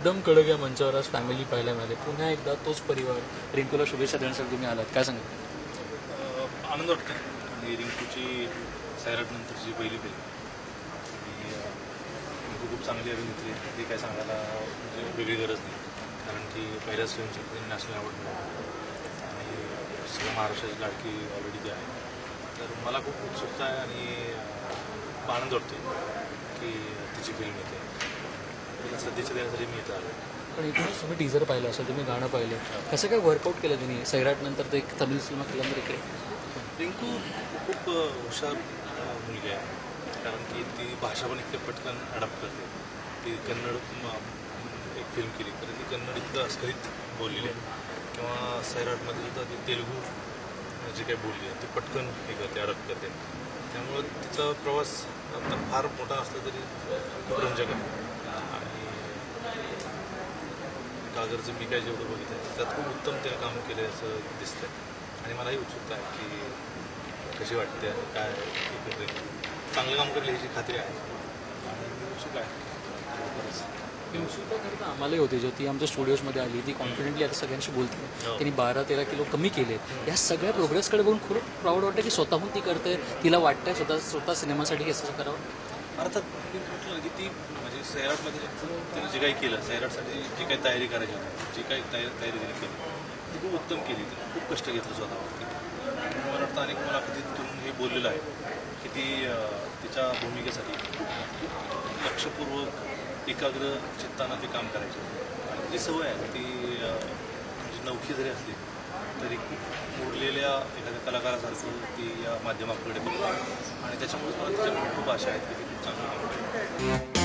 एकदम कडक या मंचावर आज फॅमिली पाहायला मिळाले. पुन्हा एकदा तोच परिवार. रिंकूला शुभेच्छा देण्यासाठी तुम्ही आलात, काय सांगा? आनंद वाटतो आणि रिंकूची सैराटनंतरची पहिली फिल्म आणि रिंकू खूप चांगली अभिनेत्री. ती काय सांगायला म्हणजे वेगळी गरज नाही, कारण की पहिल्याच फिल्मसाठी नॅशनल अवॉर्ड मिळाला आणि सगळं महाराष्ट्राची लाडकी ऑलरेडी जी आहे. तर मला खूप उत्सुकता आहे आणि आनंद वाटतो की तिची फिल्म येते. तिला सध्याच्या देण्यासाठी मी इथं आलो. पण इथूनच तुम्ही टीझर पाहिलं असेल, तुम्ही गाणं पाहिलं, कसं काय वर्कआउट केलं त्यांनी सैराटनंतर? ते एक तमिळ सिनेमा केल्यानंतर इकडे रिंकू खूप हुशार मुलगी आहे, कारण की ती भाषा पण इतके पटकन अडॅप्ट करते. ती कन्नड एक फिल्म केली तर ती कन्नड इतकं अस्खलित बोललेली आहे, किंवा सैराटमध्ये सुद्धा ती तेलुगू जे काही बोलली आहे ती पटकन हे करते, अडॅप्ट करते. त्यामुळं तिचा प्रवास आता फार मोठा असला तरी खूप रंजक आहे. आणि कागरचं मी काय जेवढं बघितलं आहे त्यात खूप उत्तम त्याने काम केलं आहे असं दिसतंय. आणि मलाही उत्सुकता आहे की कशी वाटते आणि काय करते. चांगलं काम करेल याची खात्री आहे आणि मी उत्सुक आहे. उत्सुकता करता आम्हालाही होती. जो ती आमच्या स्टुडिओजमध्ये आली, ती कॉन्फिडेंटली आता सगळ्यांशी बोलते. त्यांनी 12-13 किलो कमी केले. या सगळ्या प्रोग्रेसकडे बघून खूप प्राऊड वाटतं की स्वतःहून ती करते. तिला वाटतंय स्वतः सिनेमासाठी हे असं करावं. अर्थात मी म्हटलं की ती म्हणजे सैराटमध्ये तिने जे काही केलं, सैराटसाठी जी काही तयारी करायची होती, जी काही तयारी तिने केली ती खूप उत्तम केली. तिने खूप कष्ट घेतलं स्वतःवरती. मला वाटतं अनेक मुलाखतीतून हे बोललेलं आहे की ती तिच्या भूमिकेसाठी खूप लक्षपूर्वक एकाग्र चित्तानं ते काम करायचे. आणि जी सवय आहे ती म्हणजे नवखी जरी असली तरी खूप उरलेल्या एखाद्या कलाकारासारखं ती या माध्यमाकडे बघते. आणि त्याच्यामुळे मला तिच्याकडून खूप आशा आहेत की ती खूप चांगली काम करते.